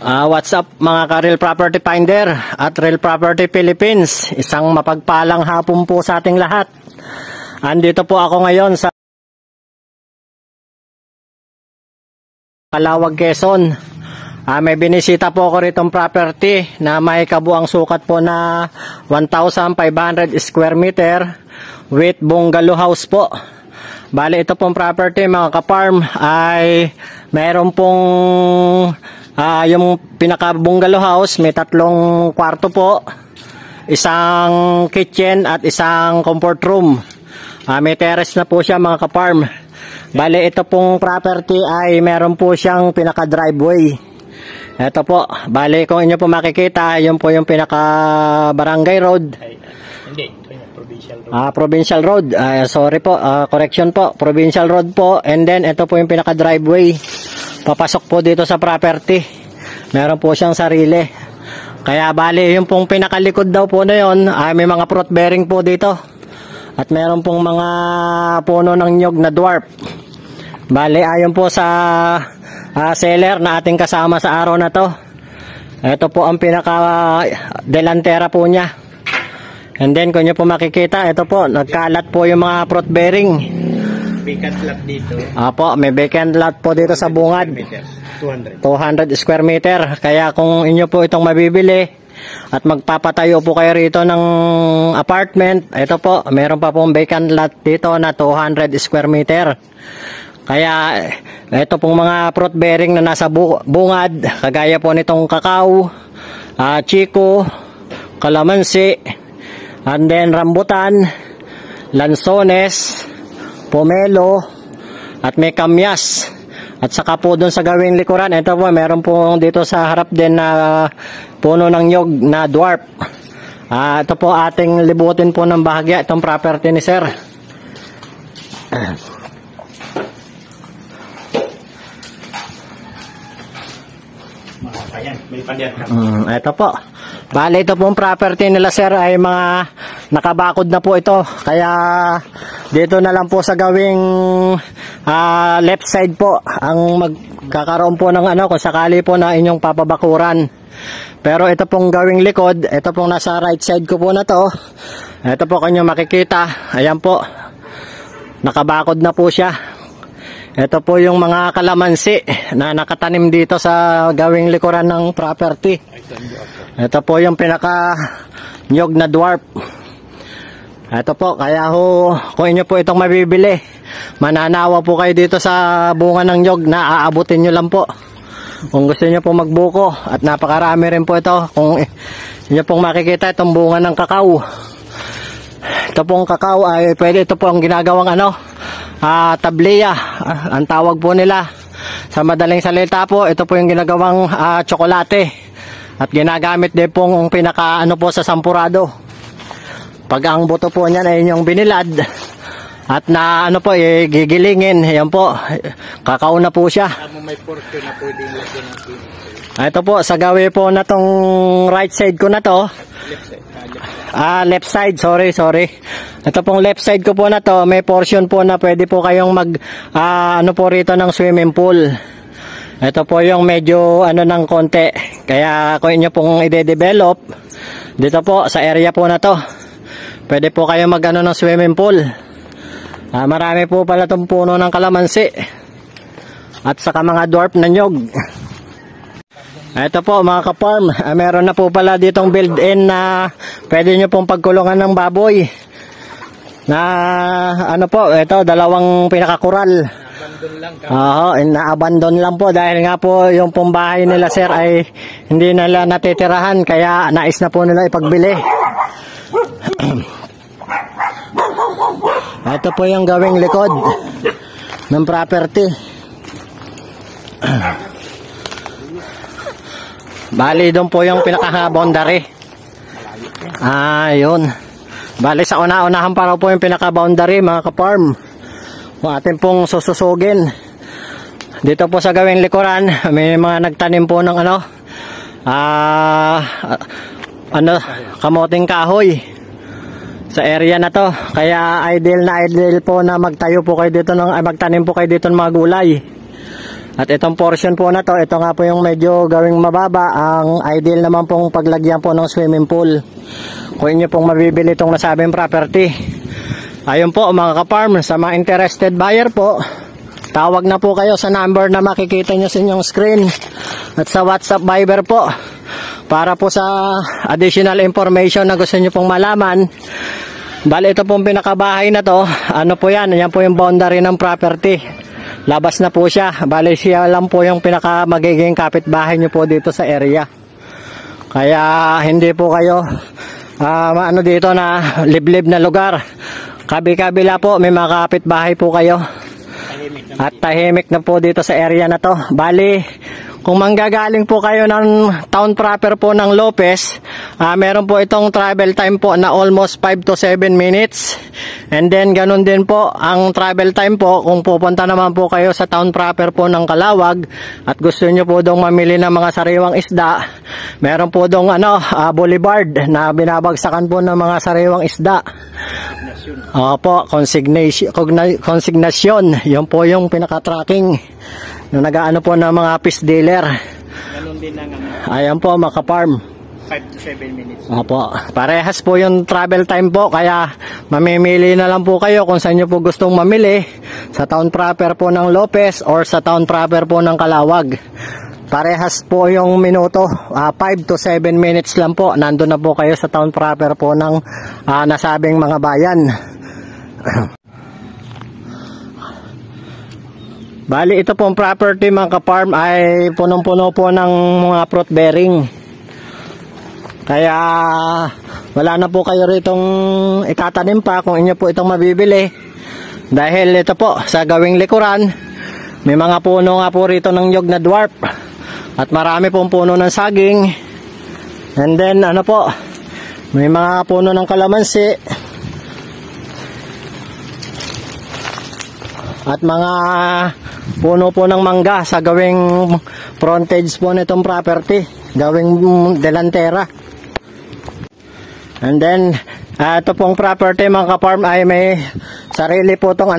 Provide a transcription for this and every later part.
What's up mga ka-Real Property Finder at Real Property Philippines. Isang mapagpalang hapon po sa ating lahat. Andito po ako ngayon sa Calawag, Quezon. May binisita po ako ritong property na may kabuang sukat po na 1,500 square meter with bungalow house po. Bale, ito pong property mga ka-farm ay mayroon pong yung pinaka-bungalow house, may 3 kwarto po, isang kitchen at isang comfort room. May terrace na po siya mga ka-farm. Bale, ito pong property ay meron po siyang pinaka-driveway. Ito po, bale kung inyo po makikita, yun po yung pinaka-barangay road. Hindi, provincial road. Provincial road. Sorry po, correction po. Provincial road po. And then, ito po yung pinaka-driveway. Papasok po dito sa property. Meron po siyang sarili. Kaya bali, yung pong pinakalikod daw po na yun, may mga fruit bearing po dito. At meron pong mga puno ng nyog na dwarf. Bali, ayon po sa seller na ating kasama sa araw na to. Ito po ang pinaka-delantera po niya. And then, kung nyo po makikita, ito po, nagkalat po yung mga fruit bearing. Vacant lot dito. May vacant lot po dito sa bungad. 200 square meter. Kaya kung inyo po itong mabibili at magpapatayo po kayo rito ng apartment, ito po, meron pa pong vacant lot dito na 200 square meter. Kaya ito pong mga fruit bearing na nasa bungad, kagaya po nitong kakao, chico, kalamansi, and then rambutan, lansones, pomelo, at may kamyas. At saka po doon sa gawing likuran, ito po, meron po dito sa harap din na puno ng nyog na dwarf. Ito po ating libutin po ng bahagya, itong property ni sir. Ito po. Bale, ito pong property nila sir ay mga nakabakod na po ito. Kaya dito na lang po sa gawing left side po ang magkakaroon po ng kung sakali po na inyong papabakuran. Pero ito pong gawing likod, ito pong nasa right side ko po na to. Ito po kung nyo makikita. Ayan po. Nakabakod na po siya. Ito po yung mga kalamansi na nakatanim dito sa gawing likuran ng property. Ito po yung pinaka nyog na dwarf. Ito po, kaya kung inyo po itong mabibili, mananawa po kayo dito sa bunga ng nyog na aabutin nyo lang po. Kung gusto nyo po magbuko, at napakarami rin po ito. Kung inyo pong makikita itong bunga ng kakao. Ito pong kakao ay pwede, ito po ang ginagawang tableya, ang tawag po nila. Sa madaling salita po, ito po yung ginagawang tsokolate. At ginagamit din pong pinaka po sa sampurado. Pag ang buto po niyan ay yung binilad at na gigilingin, ayan po, kakao na po siya. May portion na pwedeng lagyan ng pin. Ito po, sa gawi po na tong right side ko na to. Left side, sorry. Ito pong left side ko po na to, may portion po na pwede po kayong po rito ng swimming pool. Ito po yung medyo ng konti. Kaya kung inyo pong i-develop dito po sa area po na to, pwede po kayo ng swimming pool. Marami po pala itong puno ng kalamansi at saka mga dwarf na nyog. Ito po mga ka-farm, meron na po pala ditong built-in na pwede nyo pong pagkulungan ng baboy. Na ito, 2 pinakakural. Na-abandon lang po dahil nga po yung pong bahay nila sir ay hindi nila natitirahan, kaya nais na po nila ipagbili. Ito po yung gawing likod ng property. Bali, doon po yung pinaka-boundary. Yun. Bali, sa una-unahan pa raw po yung pinaka-boundary mga ka-farm. Kung atin pong sususugin. Dito po sa gawing likuran, may mga nagtanim po ng kamoting kahoy sa area na to. Kaya ideal po na magtayo po kayo dito magtanim po kayo dito ng mga gulay. At itong portion po na to, ito nga po yung medyo gawing mababa. Ang ideal naman pong paglagyan po ng swimming pool kung inyo pong mabibili itong nasabing property. Ayun po mga ka-farm, sa mga interested buyer po, tawag na po kayo sa number na makikita nyo sa inyong screen at sa WhatsApp Viber po para po sa additional information na gusto nyo pong malaman. Bali ito pong pinakabahay na to, ano po yan, yan po yung boundary ng property. Labas na po siya. Bali siya lang po yung pinaka magiging kapitbahay nyo po dito sa area. Kaya hindi po kayo ano dito na liblib na lugar. Kabi-kabila po may mga kapitbahay po kayo. At tahimik na po dito sa area na to. Bali kung manggagaling po kayo ng town proper po ng Lopez, meron po itong travel time po na almost 5 to 7 minutes. And then ganun din po ang travel time po kung pupunta naman po kayo sa town proper po ng Calawag at gusto nyo po dong mamili ng mga sariwang isda. Meron po dong boulevard na binabagsakan po ng mga sariwang isda. Opo, consignation. Yun po yung pinaka-tracking na nag-aano po ng mga fish dealer. Ganun din ang Ayan po mga ka-farm. 5 to 7 minutes. Opo, parehas po yung travel time po, kaya mamimili na lang po kayo kung saan nyo po gustong mamili, sa town proper po ng Lopez or sa town proper po ng Calawag. Parehas po yung minuto, 5 to 7 minutes lang po, nandun na po kayo sa town proper po ng nasabing mga bayan. Bali ito pong property mga ka-farm ay punong-puno po ng mga fruit bearing. Kaya wala na po kayo ritong ikatanim pa kung inyo po itong mabibili. Dahil ito po sa gawing likuran, may mga puno nga po rito ng nyog na dwarf. At marami pong puno ng saging. And then ano po, may mga puno ng kalamansi. At mga puno po ng mangga sa gawing frontage po nitong property, gawing delantera. And then ito pong property mga ka-farm ay may sarili po itong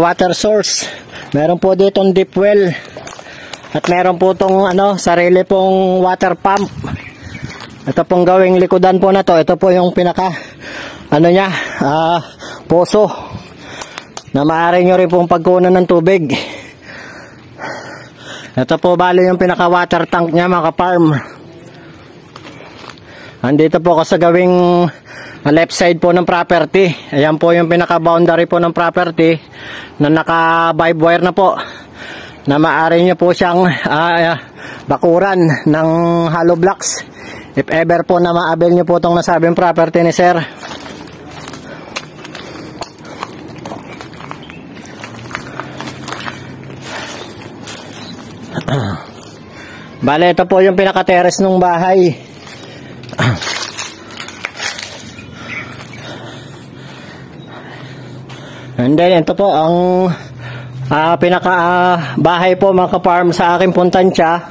water source. Meron po ditong deep well at meron po itong sarili pong water pump. Ito pong gawing likodan po na to, ito po yung pinaka poso na maaari nyo rin pong pagkunan ng tubig. Ito po bali yung pinaka water tank nya mga ka-farm. Andito po ako sa gawing left side po ng property. Ayan po yung pinaka boundary po ng property na naka vibe wire na po, na maaari nyo po siyang bakuran ng hollow blocks if ever po na maabil nyo po itong nasabing property ni sir. Bale ito po yung pinaka terrace ng bahay. And then ito po ang pinaka bahay po mga ka-farm sa aking puntansya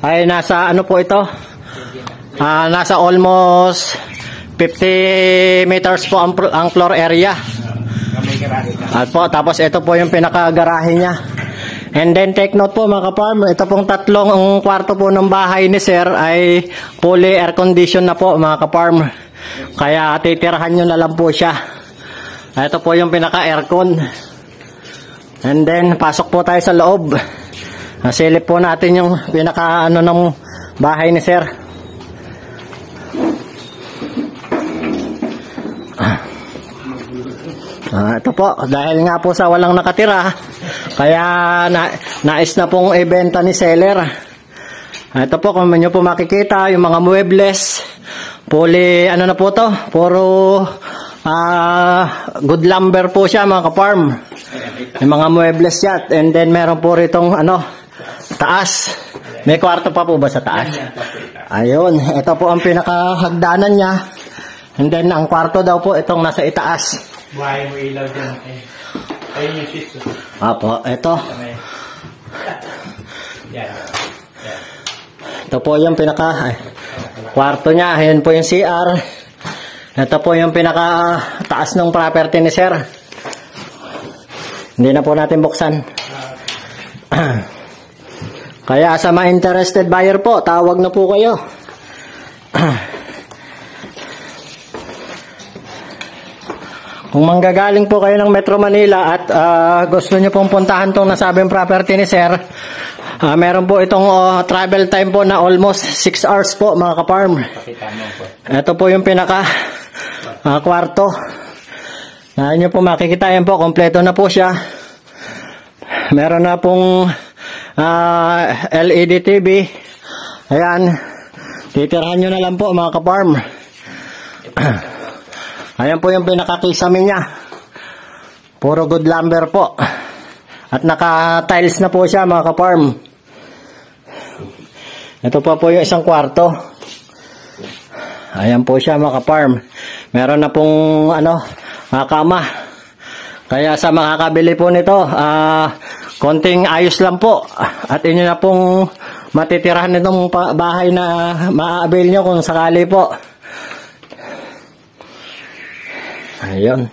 ay nasa po ito, nasa almost 50 meters po ang floor area. At po, tapos ito po yung pinaka garahe nya. And then take note po mga ka-farm, ito pong tatlong kwarto po ng bahay ni sir ay fully air condition na po mga ka-farm. Kaya titirahan nyo na lang po siya. Ito po yung pinaka aircon. And then pasok po tayo sa loob. Silip po natin yung pinaka ng bahay ni sir. Ito po, dahil nga po sa walang nakatira, kaya nais na pong ibenta ni seller. Ito po, kung nyo po makikita, yung mga muebles, fully, na po to, puro good lumber po siya mga ka-farm. Yung mga muebles siya. And then meron po ritong taas. May kwarto pa po ba sa taas? Ayun, ito po ang pinakahagdanan niya. And then ang kwarto daw po itong nasa itaas. Buhay mo ilaw dyan. Ayun yung switch. Apo, ito. Ito po yung pinaka kwarto niya. Ayun po yung CR. Ito po yung pinaka taas ng property ni sir. Hindi na po natin buksan. Kaya sa mga interested buyer po, tawag na po kayo. Kung manggagaling po kayo ng Metro Manila at gusto nyo pong puntahan tong nasabing property ni Sir, meron po itong travel time po na almost 6 hours po mga ka-farm. Ito po yung pinaka kwarto. Nyo po makikita yan po, kompleto na po siya. Meron na pong LED TV. Ayan, titirhan nyo na lang po mga ka-farm. Ayan po yung pinakakisame niya. Puro good lumber po. At naka-tiles na po siya mga ka-farm. Ito po yung isang kwarto. Ayan po siya mga ka-farm. Meron na pong kama. Kaya sa makakabili po nito, konting ayos lang po. At inyo na pong matitirahan nitong bahay na ma-avail nyo kung sakali po. Ayun.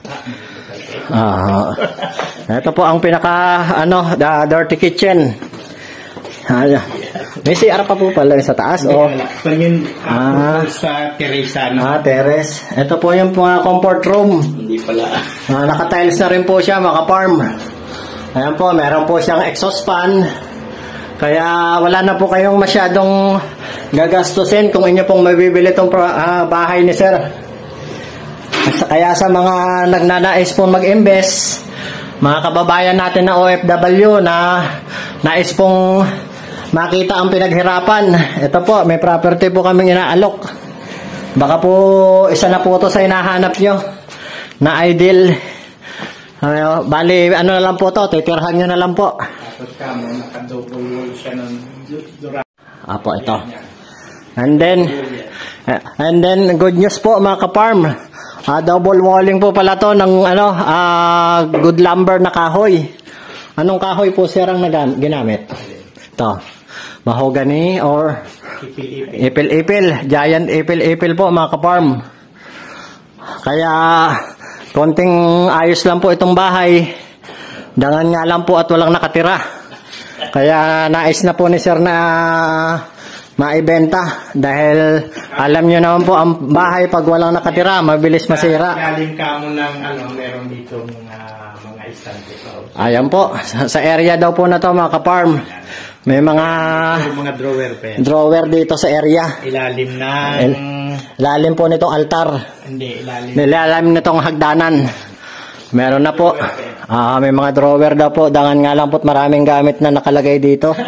Ito po ang pinaka dirty kitchen. May CR pa po pala sa taas o. Sa teresa. Terrace. Ito po yung comfort room. Hindi pala. Naka-tiles na rin po siya mga farm. Ayan po, meron po siyang exhaust fan. Kaya wala na po kayong masyadong gagastusin kung inyo pong mabibili itong bahay ni Sir. Kaya sa mga nagnanais pong mag-invest, mga kababayan natin na OFW na nais pong makita ang pinaghirapan, ito po, may property po kaming inaalok. Baka po isa na po ito sa hinahanap nyo na ideal. Bali, na lang po ito, titirhan nyo na lang po. Tapos kamo, nakadouble wall siya ng dura. Apo, ito. And then, good news po mga ka-farm. Double walling po pala to ng good lumber na kahoy. Anong kahoy po Sir ang ginamit? Ito. Mahogany or ipil-ipil. Giant ipil-ipil po mga ka-farm. Kaya konting ayos lang po itong bahay. Dangan nga lang po at walang nakatira. Kaya nais na po ni Sir na maibenta dahil alam nyo naman po ang bahay pag walang nakatira mabilis masira. Galing ka mo ng meron dito mga istante. Ayan po, sa area daw po na to mga ka-farm. May mga drawer pa yan. Drawer dito sa area. Ilalim po nitong altar. Hindi, ilalim nitong hagdanan. Meron na po. May mga drawer daw po. Dangan nga lang po maraming gamit na nakalagay dito.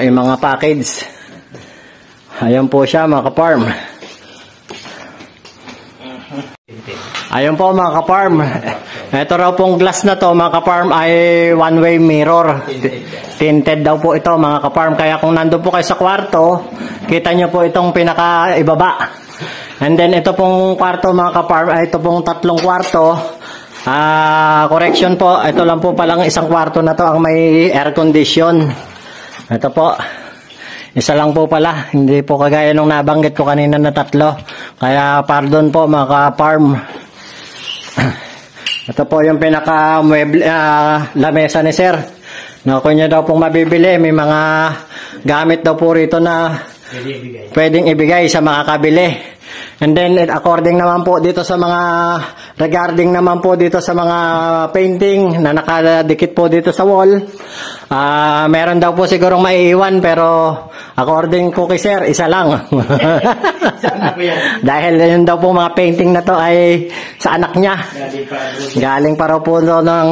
Yung mga package. Ayan po siya mga ka-farm. Ayun po mga ka-farm. Ito raw pong glass na to mga ka-farm ay one-way mirror. Tinted daw po ito mga ka-farm. Kaya kung nandun po kayo sa kwarto, kita nyo po itong pinaka-ibaba. And then ito pong kwarto mga ka-farm, ito pong 3 kwarto. Correction po, ito lang po palang isang kwarto na to ang may air condition. Ito po, isa lang po pala. Hindi po kagaya nung nabanggit ko kanina na 3. Kaya pardon po mga ka-farm. Ito po yung pinaka lamesa ni Sir. Kung nyo daw pong mabibili, may mga gamit daw po rito na pwedeng ibigay sa makakabili. And then according naman po dito sa mga regarding naman po dito sa mga painting na nakadikit po dito sa wall, meron daw po sigurong maiiwan pero according po kay Sir, isa lang. Dahil yun daw po mga painting na to ay sa anak niya. Galing pa raw po ng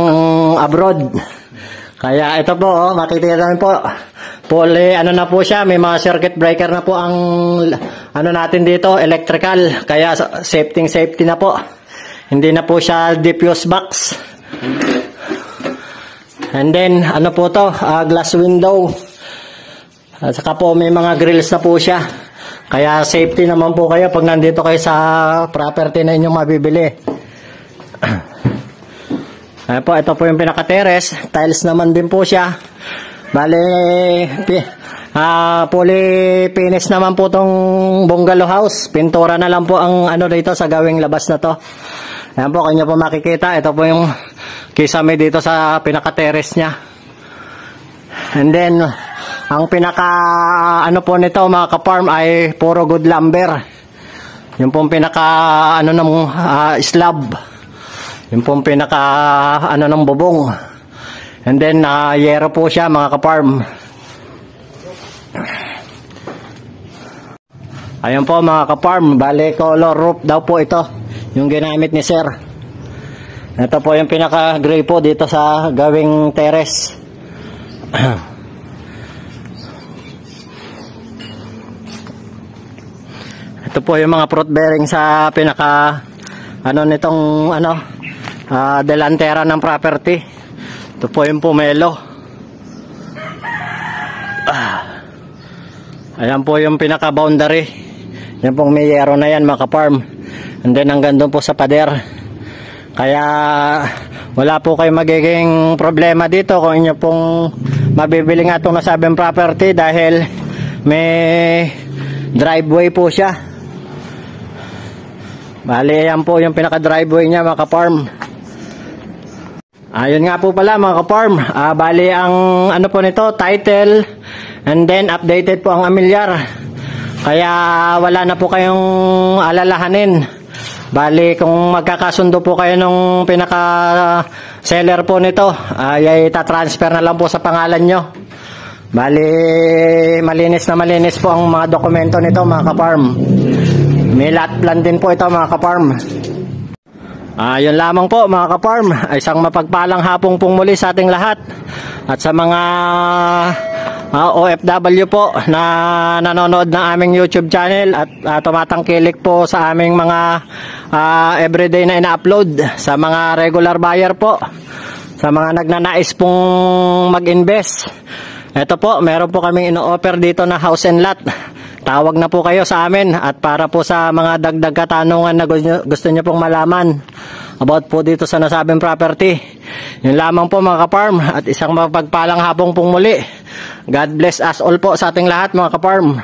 abroad. Kaya ito po, makikita naman po. Na po siya, may mga circuit breaker na po ang natin dito, electrical. Kaya safety na po. Hindi na po siya diffuse box. And then, po to, glass window. At saka po may mga grills na po siya. Kaya safety naman po kayo pag nandito kayo sa property na inyong mabibili. Ayan po, ito po yung pinaka-terrace. Tiles naman din po siya. Bale, fully finish naman po tong bungalow house. Pintura na lang po ang dito sa gawing labas na to. Ayan po, kanya po makikita. Ito po yung kisame dito sa pinaka-terrace niya. And then, ang pinaka ano po nito mga ka-farm ay puro good lumber. Yung pong pinaka ano ng slab. Yung pong pinaka ano ng bubong. And then, yero po siya mga ka-farm. Ayan po mga ka-farm, bale color roof daw po ito yung ginamit ni sir. Ito po yung pinaka gray po dito sa gawing terrace. Ito po yung mga fruit bearing sa pinaka ano nitong ano delantera ng property. Ito po yung pomelo. Ayan po yung pinaka boundary. Yan pong may yero na yan mga ka-farm. And then hanggang doon po sa pader. Kaya wala po kayong magiging problema dito kung inyo pong mabibili nga itong nasabing property dahil may driveway po siya. Bali yan po yung pinaka driveway niya mga ka-farm. Ayun nga po pala mga ka-farm. Bali ang ano po nito, title and then updated po ang amilyar. Kaya wala na po kayong alalahanin. Bali kung magkakasundo po kayo nung pinaka seller po nito, ay itatransfer na lang po sa pangalan nyo. Bali malinis na malinis po ang mga dokumento nito mga ka-farm. May lot plan din po ito mga ka-farm. Yun lamang po mga ka-farm. Isang mapagpalang hapong pong muli sa ating lahat. At sa mga OFW po na nanonood ng aming YouTube channel at tumatangkilik po sa aming mga everyday na ina-upload, sa mga regular buyer po, sa mga nagnanais pong mag-invest. Ito po, meron po kaming ino-offer dito na house and lot. Tawag na po kayo sa amin at para po sa mga dagdag katanungan na gusto nyo pong malaman about po dito sa nasabing property. Yun lamang po mga ka-farm at isang mapagpalang hapong pong muli. God bless us all po sa ating lahat mga ka-farm.